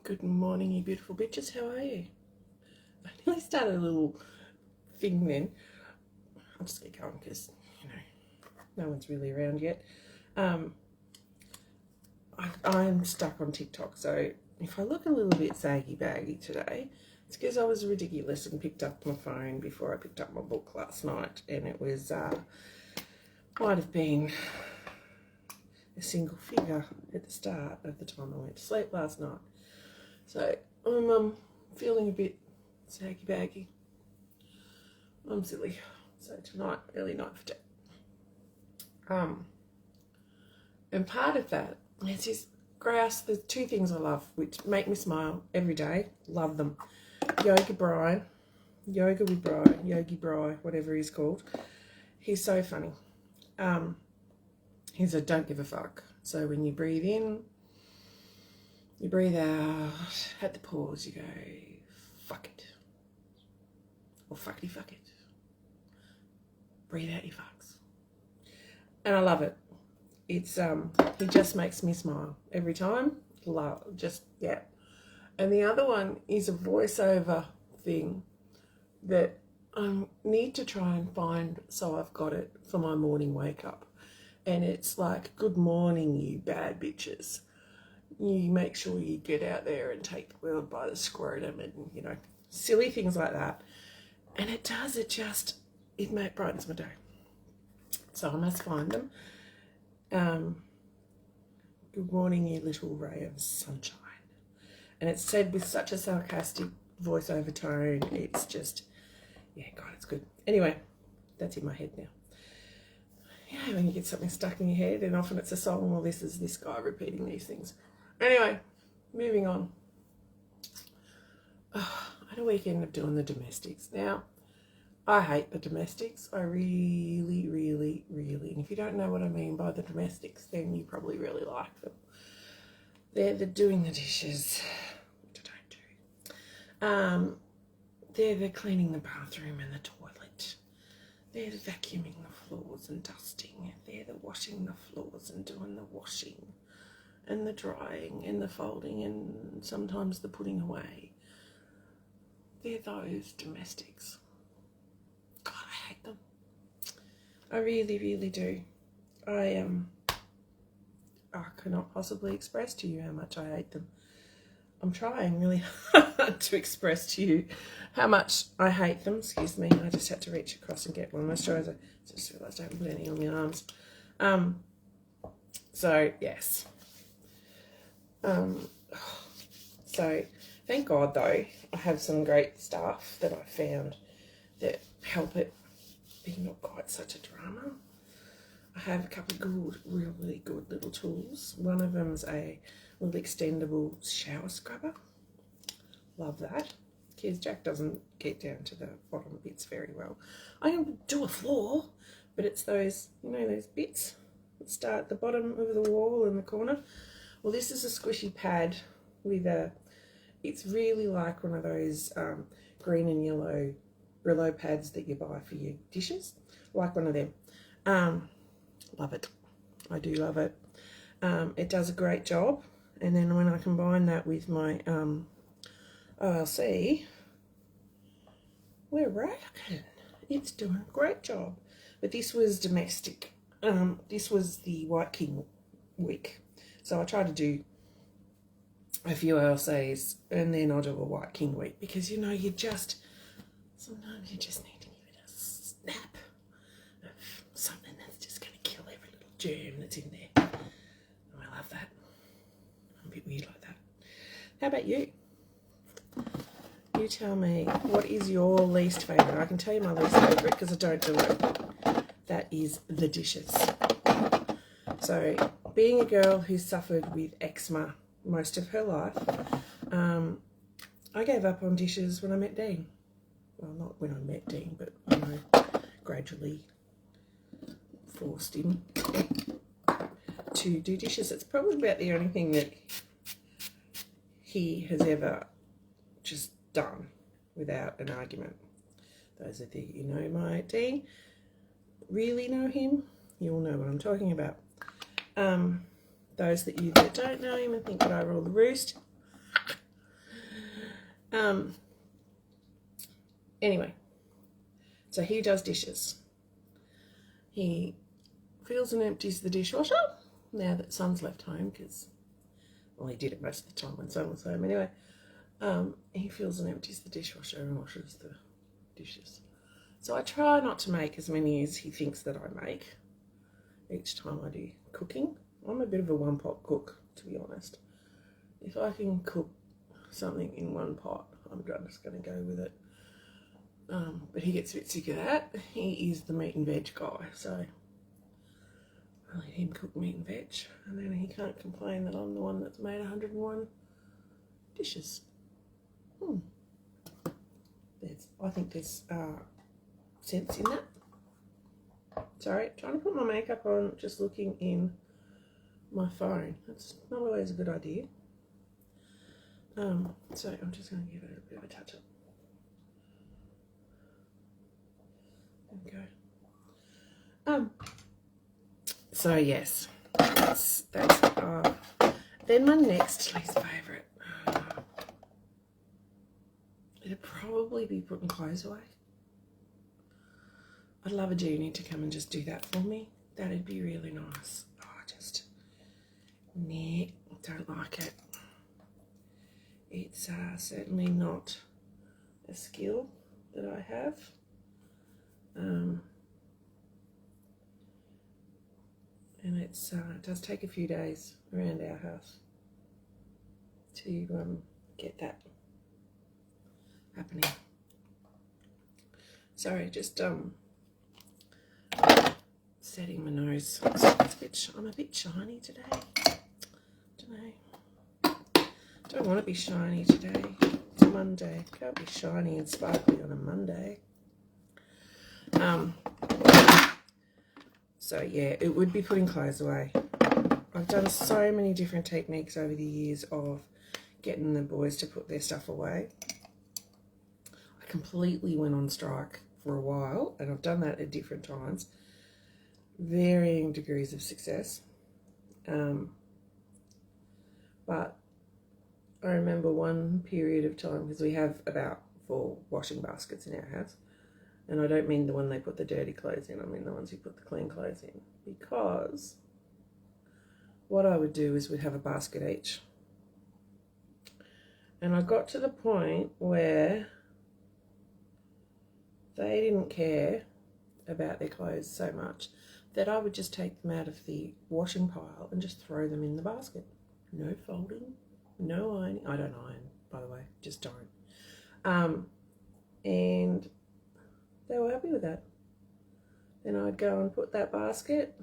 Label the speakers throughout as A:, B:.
A: Good morning, you beautiful bitches. How are you? I nearly started a little thing then. I'll just get going because, no one's really around yet. I'm stuck on TikTok, so if I look a little bit saggy baggy today, it's because I was ridiculous and picked up my phone before I picked up my book last night, and it was, might have been a single figure at the start of the time I went to sleep last night. So I'm feeling a bit saggy baggy. I'm silly. So tonight, early night for tea. And part of that is this grouse. There's two things I love which make me smile every day. Love them. Yogi Bry, whatever he's called. He's so funny. He's a don't give a fuck. So when you breathe in, you breathe out, at the pause you go, fuck it. Or fuckity fuck it. Breathe out your fucks. And I love it. It's he just makes me smile every time. Yeah. And the other one is a voiceover thing that I need to try and find, so I've got it for my morning wake up. And it's like, good morning, you bad bitches. You make sure you get out there and take the world by the scrotum and, silly things like that. And it brightens my day. So I must find them. Good morning, you little ray of sunshine. And it's said with such a sarcastic voiceover tone. It's just, God, it's good. Anyway, that's in my head now. When you get something stuck in your head, and often it's a song, well, this is this guy repeating these things. Anyway, moving on. I had a weekend of doing the domestics. Now, I hate the domestics. I really, really, really, and if you don't know what I mean by the domestics, then you probably really like them. They're the doing the dishes, which I don't do. They're the cleaning the bathroom and the toilet. They're the vacuuming the floors and dusting. They're the washing the floors and doing the washing and the drying and the folding and sometimes the putting away. They're those domestics. God, I hate them. I really, really do. I cannot possibly express to you how much I hate them. I'm trying really hard to express to you how much I hate them. Excuse me, I just had to reach across and get one moisturiser. Just realised I haven't put any on my arms. So, yes. So, thank God, though, I have some great stuff that I found that help it be not quite such a drama. I have a couple of good, really good little tools. One of them's a little extendable shower scrubber. Love that. Because Jack doesn't get down to the bottom bits very well. I can do a floor, but it's those, those bits that start at the bottom of the wall in the corner. Well, this is a squishy pad with it's really like one of those green and yellow Brillo pads that you buy for your dishes. Like one of them. Love it. I do love it. It does a great job. And then when I combine that with my OLC, we're rocking. It's doing a great job. But this was domestic. This was the White King week. So I try to do a few OLCs and then I'll do a White King week. Because, sometimes you just need to give it a snap of something that's just going to kill every little germ that's in there. Oh, I love that. I'm a bit weird like that. How about you? You tell me, what is your least favourite? I can tell you my least favourite because I don't do it. That is the dishes. So, being a girl who suffered with eczema most of her life, I gave up on dishes when I met Dean. Well, not when I met Dean, but when I gradually forced him to do dishes. It's probably about the only thing that he has ever just done without an argument. Those of you who know my Dean, really know him, you'll know what I'm talking about. Those that don't know him and think that I rule the roost, Anyway, so he does dishes. He fills and empties the dishwasher now that Son's left home, because, well, he did it most of the time when Son was home anyway. He fills and empties the dishwasher and washes the dishes. So I try not to make as many as he thinks that I make each time I do cooking. I'm a bit of a one-pot cook, to be honest. If I can cook something in one pot, I'm just going to go with it. But he gets a bit sick of that. He is the meat and veg guy, so I let him cook meat and veg, and then he can't complain that I'm the one that's made 101 dishes. I think there's sense in that. Sorry, trying to put my makeup on, just looking in my phone. That's not always a good idea. So I'm just going to give it a bit of a touch up. There we go. So yes, that's then my next least favourite. It'd probably be putting clothes away. I'd love a genie to come and just do that for me. That'd be really nice. Nah, don't like it. It's certainly not a skill that I have. And it does take a few days around our house to get that happening. Sorry, just setting my nose. I'm a bit shiny today. Don't want to be shiny today. It's a Monday. Can't be shiny and sparkly on a Monday. So yeah, it would be putting clothes away. I've done so many different techniques over the years of getting the boys to put their stuff away. I completely went on strike for a while, and I've done that at different times. Varying degrees of success. But I remember one period of time, because we have about 4 washing baskets in our house, and I don't mean the one they put the dirty clothes in, I mean the ones you put the clean clothes in, because what I would do is we'd have a basket each. And I got to the point where they didn't care about their clothes so much that I would just take them out of the washing pile and just throw them in the basket. No folding, no ironing. I don't iron, by the way, just don't. And they were happy with that. Then I'd go and put that basket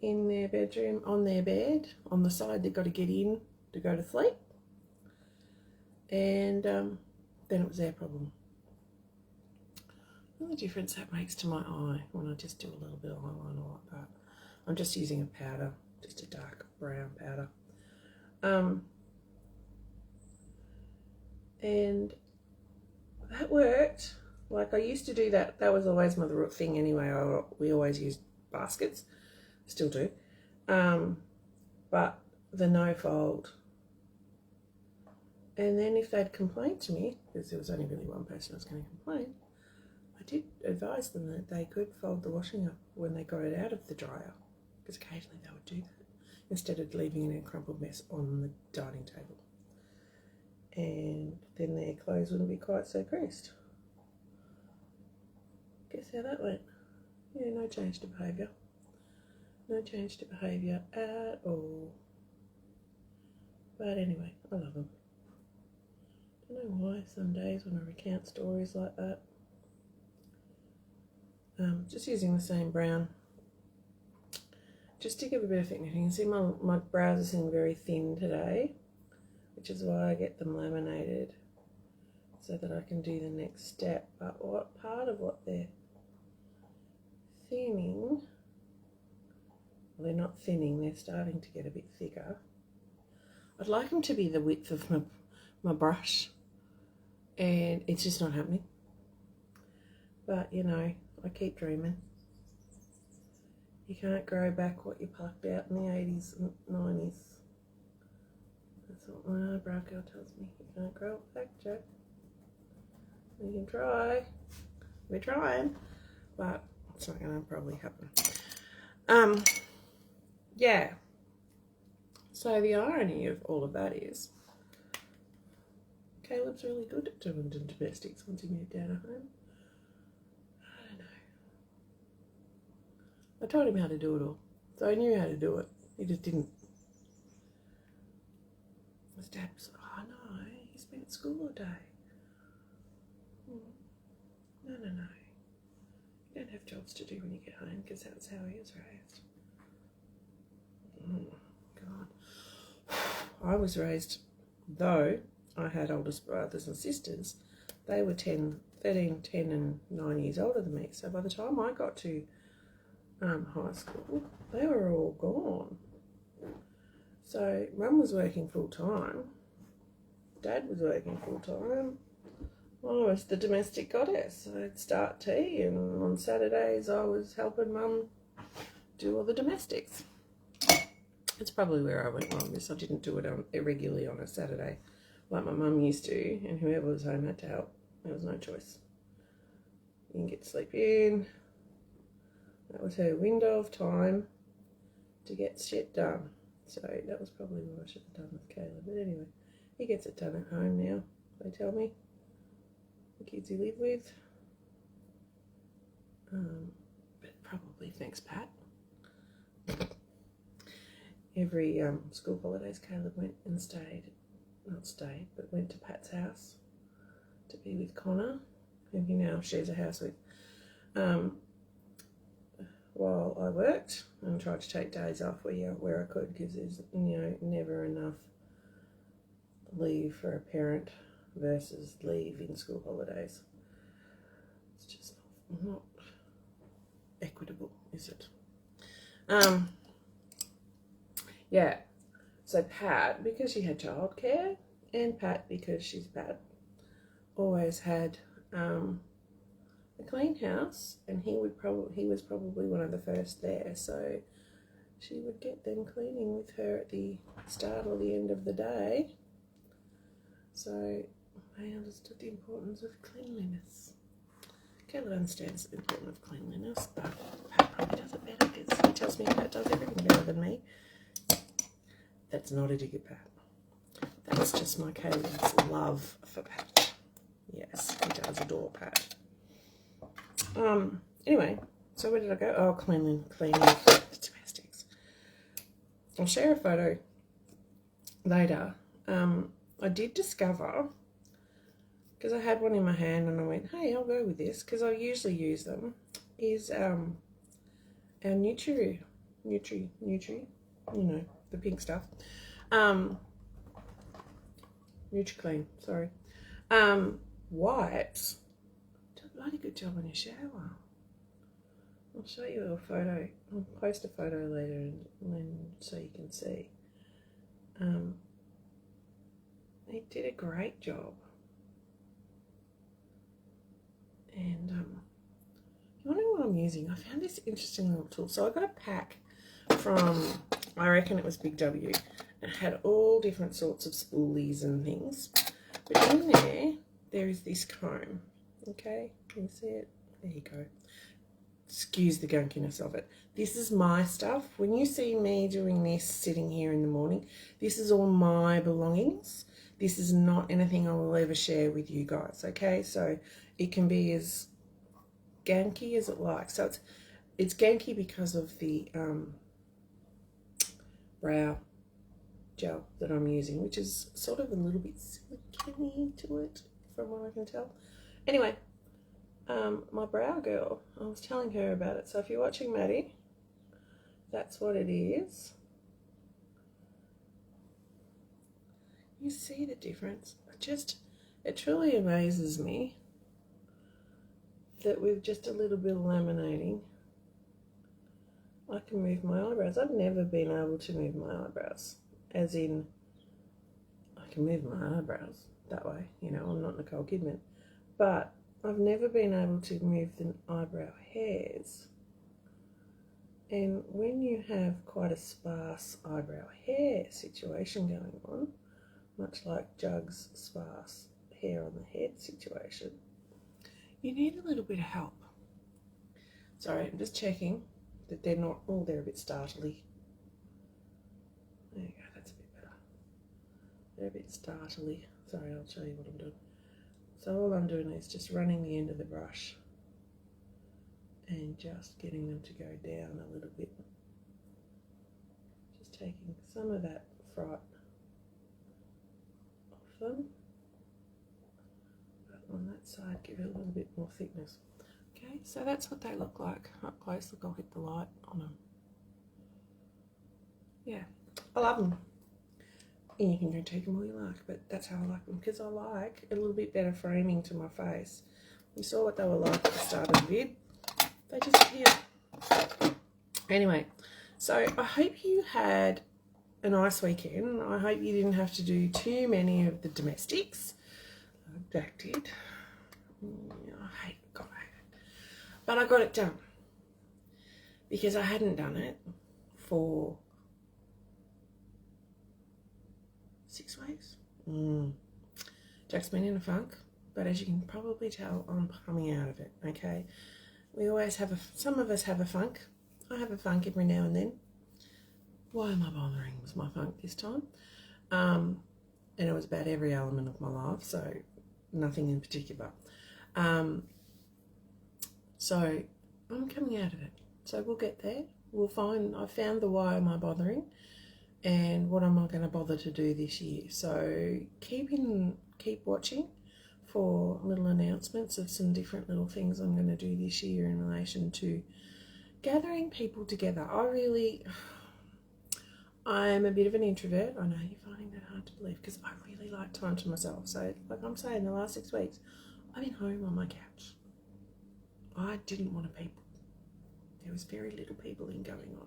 A: in their bedroom, on their bed, on the side they've got to get in to go to sleep. And then it was their problem. And the difference that makes to my eye when I just do a little bit of eyeliner like that. I'm just using a powder, just a dark brown powder. And that worked. Like, I used to do that. That was always my thing anyway. We always used baskets. Still do. But the no fold. And then if they'd complain to me, because there was only really one person who was going to complain, I did advise them that they could fold the washing up when they got it out of the dryer, because occasionally they would do that, instead of leaving it in a crumpled mess on the dining table. And then their clothes wouldn't be quite so creased. Guess how that went? Yeah, no change to behaviour. No change to behaviour at all. But anyway, I love them. I don't know why some days when I recount stories like that. Just using the same brown, just to give a bit of thickness. You can see my brows are sitting very thin today, which is why I get them laminated, so that I can do the next step. But what part of what they're thinning, well, they're not thinning, they're starting to get a bit thicker. I'd like them to be the width of my brush, and it's just not happening. But, you know, I keep dreaming. You can't grow back what you plucked out in the 80s and 90s. That's what my eyebrow girl tells me. You can't grow it back, Jack. You can try. We're trying, but it's not going to probably happen. Yeah. So the irony of all of that is Caleb's really good at doing domestics once he moved out of home. I don't know. I taught him how to do it all. So I knew how to do it. He just didn't. His dad was like, oh no, he's been at school all day. No. You don't have jobs to do when you get home, because that's how he was raised. God. I was raised, though I had oldest brothers and sisters, they were 13, 10 and 9 years older than me. So by the time I got to high school, they were all gone. So Mum was working full time, Dad was working full time. I was the domestic goddess. I'd start tea, and on Saturdays I was helping Mum do all the domestics. It's probably where I went wrong. I didn't do it irregularly on a Saturday like my mum used to, and whoever was home had to help. There was no choice. You can get to sleep in. That was her window of time to get shit done. So that was probably what I should have done with Caleb. But anyway, he gets it done at home now, they tell me. The kids he live with. But probably thanks, Pat. Every school holidays, Caleb went and went to Pat's house to be with Connor, who he now shares a house with, while I worked and tried to take days off where I could, because there's never enough leave for a parent versus leave in school holidays. It's just not equitable, is it? Yeah, so Pat, because she had childcare, and Pat, because she's Pat, always had a clean house, and he was probably one of the first there, so she would get them cleaning with her at the start or the end of the day. So I understood the importance of cleanliness. Caleb understands the importance of cleanliness, but Pat probably does it better, because he tells me Pat does everything better than me. That's not a dig at Pat. That's just my Caleb's love for Pat. Yes, he does adore Pat. Anyway, so where did I go? Oh, cleaning the domestics. I'll share a photo later. I did discover, because I had one in my hand and I went, hey, I'll go with this, because I usually use them, is our Nutri, the pink stuff. NutriClean, sorry. Wipes do a bloody good job in your shower. I'll show you a photo. I'll post a photo later and so you can see. They did a great job. And you wonder what I'm using? I found this interesting little tool. So I got a pack from, I reckon it was Big W. It had all different sorts of spoolies and things. But in there is this comb. Okay, can you see it? There you go. Excuse the gunkiness of it. This is my stuff. When you see me doing this sitting here in the morning, this is all my belongings. This is not anything I will ever share with you guys, okay? So it can be as ganky as it likes. So it's ganky because of the brow gel that I'm using, which is sort of a little bit silicone to it, from what I can tell. Anyway, my brow girl, I was telling her about it. So if you're watching Maddie, that's what it is. You see the difference? It truly amazes me that with just a little bit of laminating, I can move my eyebrows. I've never been able to move my eyebrows, as in, I can move my eyebrows that way, I'm not Nicole Kidman, but I've never been able to move the eyebrow hairs. And when you have quite a sparse eyebrow hair situation going on, much like Jug's sparse hair on the head situation, you need a little bit of help. Sorry, I'm just checking that they're not, oh, they're a bit startly. There you go, that's a bit better. They're a bit startly. Sorry, I'll show you what I'm doing. So all I'm doing is just running the end of the brush and just getting them to go down a little bit. Just taking some of that fright off them. But on that side, give it a little bit more thickness. Okay, so that's what they look like up close. Look, I'll hit the light on them. Yeah, I love them. And you can go take them all you like, but that's how I like them, because I like a little bit better framing to my face. You saw what they were like at the start of the vid. They disappeared. Anyway, so I hope you had a nice weekend. I hope you didn't have to do too many of the domestics. Jack did. I hate it. But I got it done because I hadn't done it for 6 weeks. Jack's been in a funk, but as you can probably tell, I'm coming out of it, okay? We always have some of us have a funk. I have a funk every now and then. Why am I bothering was my funk this time? And it was about every element of my life, so nothing in particular. So I'm coming out of it. So we'll get there. We'll find, I found the why am I bothering and what am I going to bother to do this year. So keep watching for little announcements of some different little things I'm going to do this year in relation to gathering people together. I'm a bit of an introvert. I know you're finding that hard to believe because I really like time to myself. So like I'm saying, the last 6 weeks, I've been home on my couch. I didn't want to people. There was very little peopling going on.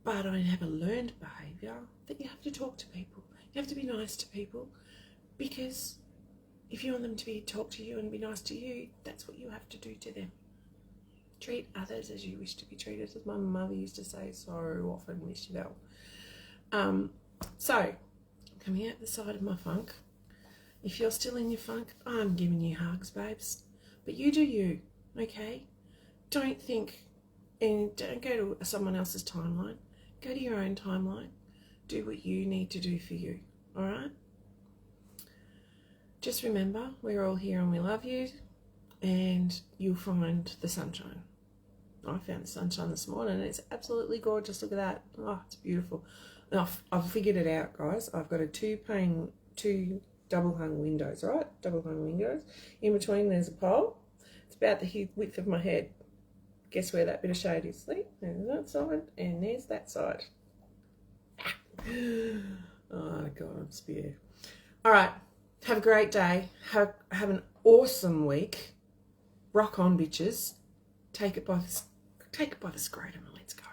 A: But I have a learned behaviour that you have to talk to people. You have to be nice to people, because if you want them to talk to you and be nice to you, that's what you have to do to them. Treat others as you wish to be treated, as my mother used to say so often, Miss Chevelle. So, coming out the side of my funk. If you're still in your funk, I'm giving you hugs, babes. But you do you, okay? Don't think and don't go to someone else's timeline. Go to your own timeline. Do what you need to do for you, all right? Just remember, we're all here and we love you, and you'll find the sunshine. I found the sunshine this morning and it's absolutely gorgeous. Look at that. Oh, it's beautiful. I've figured it out, guys. I've got a two double hung windows, right? Double hung windows. In between there's a pole. It's about the width of my head. Guess where that bit of shade is? See? There's that side and there's that side. Oh God, I'm scared. All right. Have a great day. Have an awesome week. Rock on, bitches. Take it by the scrotum and let's go.